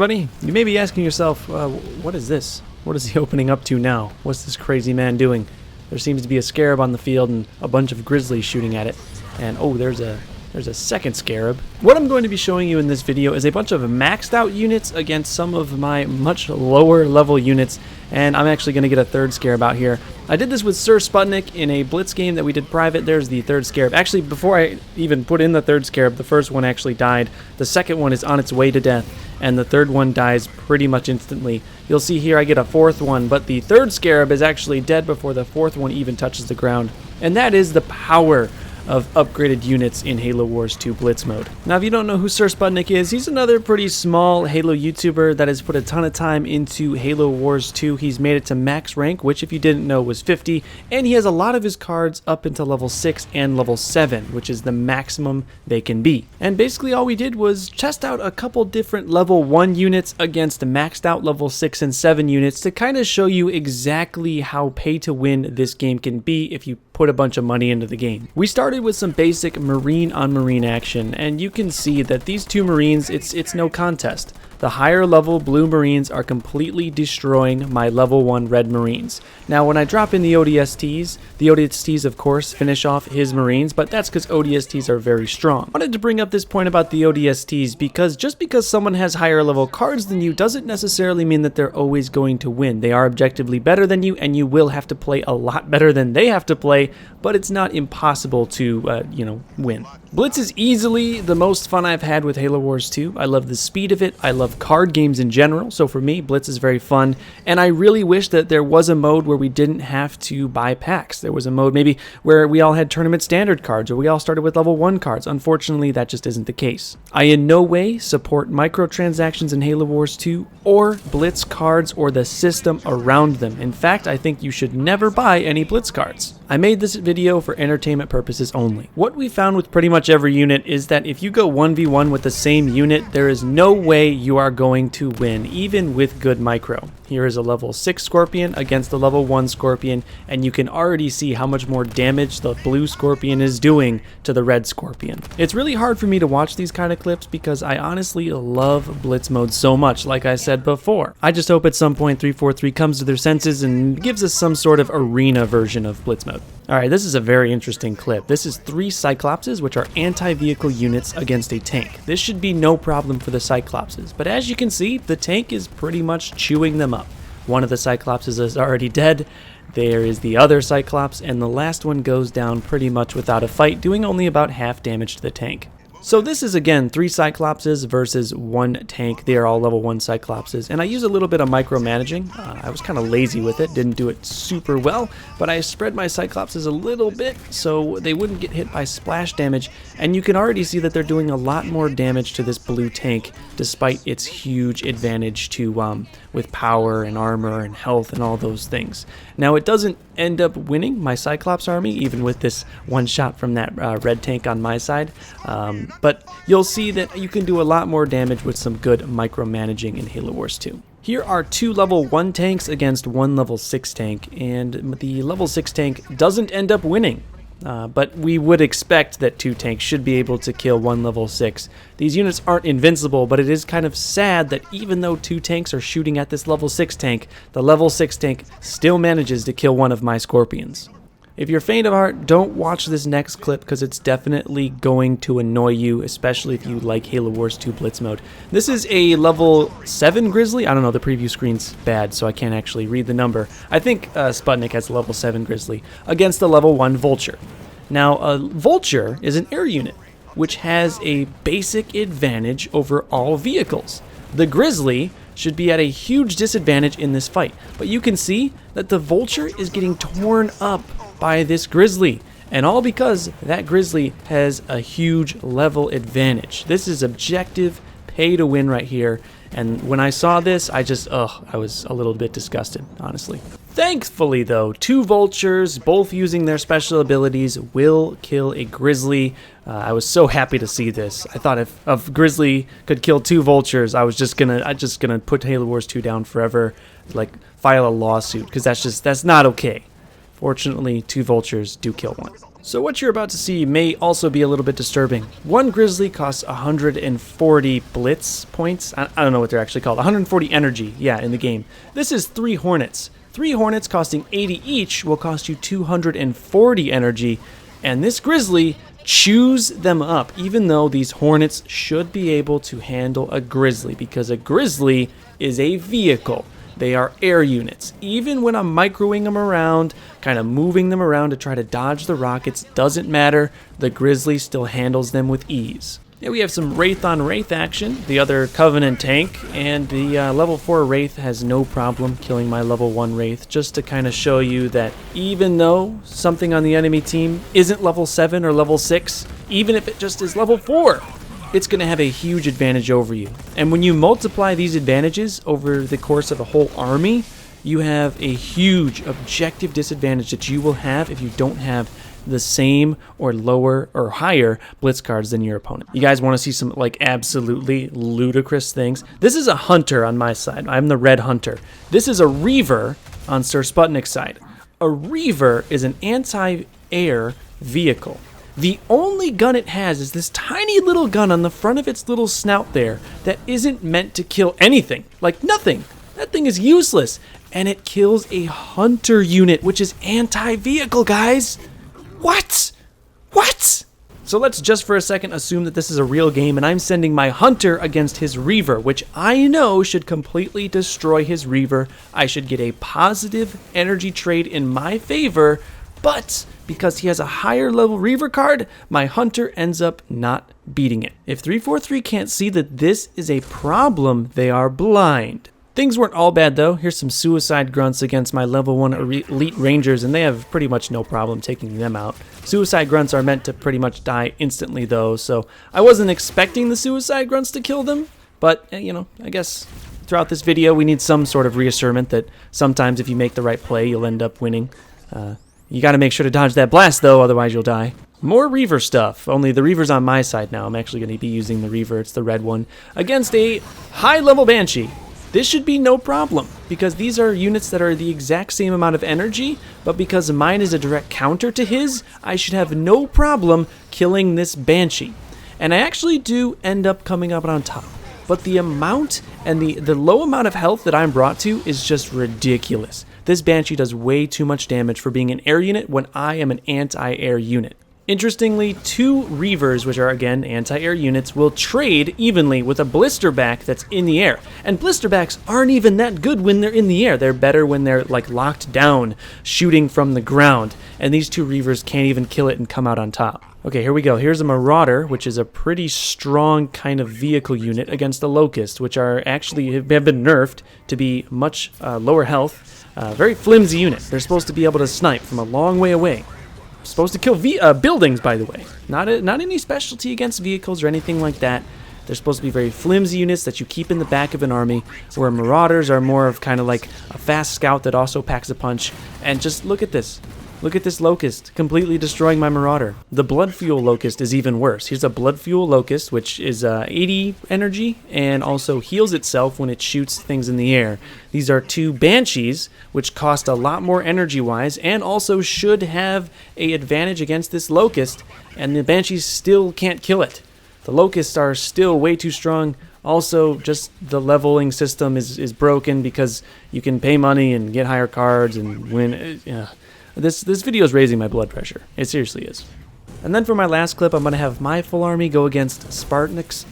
everybody. You may be asking yourself, what is this? What is he opening up to now? What's this crazy man doing? There seems to be a scarab on the field and a bunch of grizzlies shooting at it. And oh, there's a second scarab. What I'm going to be showing you in this video is a bunch of maxed out units against some of my much lower level units, and I'm actually going to get a third scarab out here. I did this with Sir Sputnik in a Blitz game that we did private. There's the third scarab. Actually, before I even put in the third scarab, the first one actually died. The second one is on its way to death, and the third one dies pretty much instantly. You'll see here I get a fourth one, but the third scarab is actually dead before the fourth one even touches the ground. And that is the power of upgraded units in Halo Wars 2 Blitz mode. Now, if you don't know who Sir Sputnik is, he's another pretty small Halo YouTuber that has put a ton of time into Halo Wars 2. He's made it to max rank, which if you didn't know was 50, and he has a lot of his cards up into level 6 and level 7, which is the maximum they can be. And basically all we did was test out a couple different level 1 units against maxed out level 6 and 7 units to kind of show you exactly how pay to win this game can be if you put a bunch of money into the game. We started with some basic marine on marine action, and you can see that these two marines, it's no contest. The higher level blue marines are completely destroying my level 1 red marines. Now when I drop in the ODSTs of course finish off his marines, but that's because ODSTs are very strong. I wanted to bring up this point about the ODSTs because just because someone has higher level cards than you doesn't necessarily mean that they're always going to win. They are objectively better than you, and you will have to play a lot better than they have to play, but it's not impossible to, win. Blitz is easily the most fun I've had with Halo Wars 2. I love the speed of it. I love card games in general, so for me, Blitz is very fun, and I really wish that there was a mode where we didn't have to buy packs. There was a mode maybe where we all had tournament standard cards, or we all started with level 1 cards. Unfortunately, that just isn't the case. I in no way support microtransactions in Halo Wars 2, or Blitz cards, or the system around them. In fact, I think you should never buy any Blitz cards. I made this video for entertainment purposes only. What we found with pretty much every unit is that if you go 1v1 with the same unit, there is no way you are going to win, even with good micro. Here is a level 6 Scorpion against the level 1 Scorpion, and you can already see how much more damage the blue Scorpion is doing to the red Scorpion. It's really hard for me to watch these kind of clips because I honestly love Blitz mode so much, like I said before. I just hope at some point 343 comes to their senses and gives us some sort of arena version of Blitz mode. Alright, this is a very interesting clip. This is 3 Cyclopses, which are anti-vehicle units against a tank. This should be no problem for the Cyclopses, but as you can see, the tank is pretty much chewing them up. One of the Cyclopses is already dead. There is the other Cyclops, and the last one goes down pretty much without a fight, doing only about half damage to the tank. So this is again 3 Cyclopses versus 1 tank. They are all level 1 Cyclopses, and I use a little bit of micromanaging. I was kind of lazy with it, didn't do it super well, but I spread my Cyclopses a little bit so they wouldn't get hit by splash damage, and you can already see that they're doing a lot more damage to this blue tank despite its huge advantage to with power and armor and health and all those things. Now it doesn't end up winning my Cyclops army, even with this one shot from that red tank on my side. But you'll see that you can do a lot more damage with some good micromanaging in Halo Wars 2. Here are 2 level 1 tanks against 1 level 6 tank, and the level 6 tank doesn't end up winning. But we would expect that 2 tanks should be able to kill 1 level 6. These units aren't invincible, but it is kind of sad that even though 2 tanks are shooting at this level 6 tank, the level 6 tank still manages to kill one of my Scorpions. If you're faint of heart, don't watch this next clip because it's definitely going to annoy you, especially if you like Halo Wars 2 Blitz mode. This is a level 7 Grizzly. I don't know, the preview screen's bad, so I can't actually read the number. I think Sputnik has a level 7 Grizzly against a level 1 Vulture. Now, a Vulture is an air unit, which has a basic advantage over all vehicles. The Grizzly should be at a huge disadvantage in this fight, but you can see that the Vulture is getting torn up by this Grizzly, and all because that Grizzly has a huge level advantage. This is objective pay to win right here, and when I saw this, I was a little bit disgusted, honestly. Thankfully though, 2 Vultures, both using their special abilities, will kill a Grizzly. I was so happy to see this. I thought if Grizzly could kill 2 Vultures, I was just gonna put Halo Wars 2 down forever, like file a lawsuit, because that's not okay. Fortunately, 2 vultures do kill one. So what you're about to see may also be a little bit disturbing. One grizzly costs 140 blitz points. I don't know what they're actually called. 140 energy, yeah, in the game. This is 3 hornets. 3 hornets costing 80 each will cost you 240 energy. And this grizzly chews them up, even though these hornets should be able to handle a grizzly, because a grizzly is a vehicle. They are air units. Even when I'm microwing them around, kind of moving them around to try to dodge the rockets, doesn't matter. The grizzly still handles them with ease. Yeah, we have some Wraith on Wraith action, the other Covenant tank, and the level 4 Wraith has no problem killing my level 1 Wraith, just to kind of show you that even though something on the enemy team isn't level 7 or level 6, even if it just is level 4, it's going to have a huge advantage over you. And when you multiply these advantages over the course of a whole army, you have a huge objective disadvantage that you will have if you don't have the same or lower or higher blitz cards than your opponent. You guys want to see some like absolutely ludicrous things? This is a hunter on my side. I'm the red hunter. This is a reaver on Sir Sputnik's side. A reaver is an anti-air vehicle. The only gun it has is this tiny little gun on the front of its little snout there that isn't meant to kill anything. Like nothing. That thing is useless. And it kills a hunter unit, which is anti-vehicle, guys. What? What? So let's just for a second assume that this is a real game and I'm sending my hunter against his reaver, which I know should completely destroy his reaver. I should get a positive energy trade in my favor, but because he has a higher level reaver card, my hunter ends up not beating it. If 343 can't see that this is a problem, they are blind. Things weren't all bad though. Here's some suicide grunts against my level 1 elite rangers, and they have pretty much no problem taking them out. Suicide grunts are meant to pretty much die instantly though, so I wasn't expecting the suicide grunts to kill them, but you know, I guess throughout this video we need some sort of reassurance that sometimes if you make the right play, you'll end up winning. You gotta make sure to dodge that blast though, otherwise you'll die. More Reaver stuff, only the Reaver's on my side now. I'm actually going to be using the Reaver, it's the red one, against a high-level Banshee. This should be no problem, because these are units that are the exact same amount of energy, but because mine is a direct counter to his, I should have no problem killing this Banshee. And I actually do end up coming up on top. But the amount and the low amount of health that I'm brought to is just ridiculous. This Banshee does way too much damage for being an air unit when I am an anti-air unit. Interestingly, 2 Reavers, which are again anti-air units, will trade evenly with a Blisterback that's in the air. And Blisterbacks aren't even that good when they're in the air. They're better when they're like locked down, shooting from the ground. And these 2 Reavers can't even kill it and come out on top. Okay, here we go. Here's a Marauder, which is a pretty strong kind of vehicle unit against the Locust, which are actually have been nerfed to be much lower health. Very flimsy unit. They're supposed to be able to snipe from a long way away. Supposed to kill buildings, by the way. Not any specialty against vehicles or anything like that. They're supposed to be very flimsy units that you keep in the back of an army, where Marauders are more of kind of like a fast scout that also packs a punch. And just look at this. Look at this Locust, completely destroying my Marauder. The Blood Fuel Locust is even worse. Here's a Blood Fuel Locust, which is 80 energy, and also heals itself when it shoots things in the air. These are 2 Banshees, which cost a lot more energy-wise, and also should have an advantage against this Locust, and the Banshees still can't kill it. The Locusts are still way too strong. Also, just the leveling system is broken because you can pay money and get higher cards and win. This video is raising my blood pressure. It seriously is. And then for my last clip, I'm going to have my full army go against Sputnik's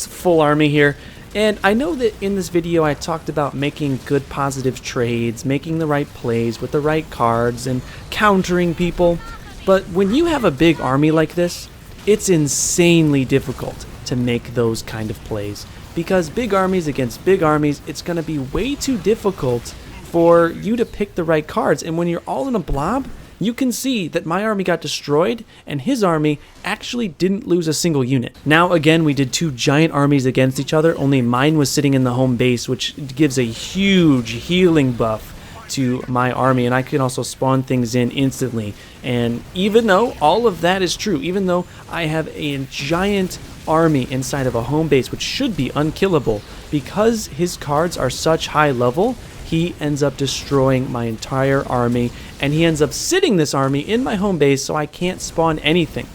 full army here. And I know that in this video I talked about making good positive trades, making the right plays with the right cards, and countering people. But when you have a big army like this, it's insanely difficult to make those kind of plays. Because big armies against big armies, it's going to be way too difficult for you to pick the right cards. And when you're all in a blob, you can see that my army got destroyed and his army actually didn't lose a single unit. Now again, we did 2 giant armies against each other, only mine was sitting in the home base, which gives a huge healing buff to my army, and I can also spawn things in instantly. And even though all of that is true, even though I have a giant army inside of a home base which should be unkillable, because his cards are such high level, he ends up destroying my entire army, and he ends up sitting this army in my home base so I can't spawn anything.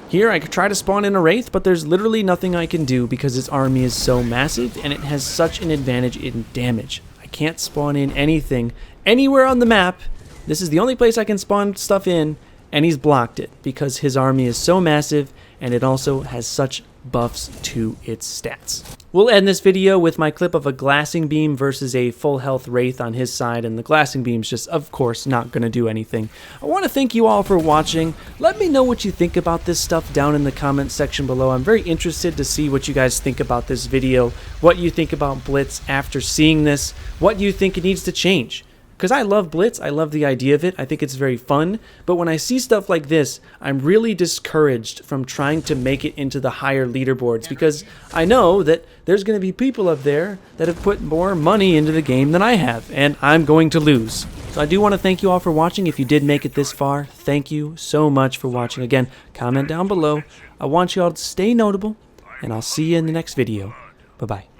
Here I could try to spawn in a Wraith, but there's literally nothing I can do because his army is so massive and it has such an advantage in damage. I can't spawn in anything anywhere on the map. This is the only place I can spawn stuff in, and he's blocked it because his army is so massive and it also has such buffs to its stats. We'll end this video with my clip of a glassing beam versus a full health Wraith on his side, and the glassing beam's just, of course, not going to do anything. I want to thank you all for watching. Let me know what you think about this stuff down in the comment section below. I'm very interested to see what you guys think about this video, what you think about Blitz after seeing this, what you think it needs to change. Because I love Blitz, I love the idea of it, I think it's very fun, but when I see stuff like this, I'm really discouraged from trying to make it into the higher leaderboards, because I know that there's going to be people up there that have put more money into the game than I have, and I'm going to lose. So I do want to thank you all for watching. If you did make it this far, thank you so much for watching. Again, comment down below. I want you all to stay notable, and I'll see you in the next video. Bye-bye.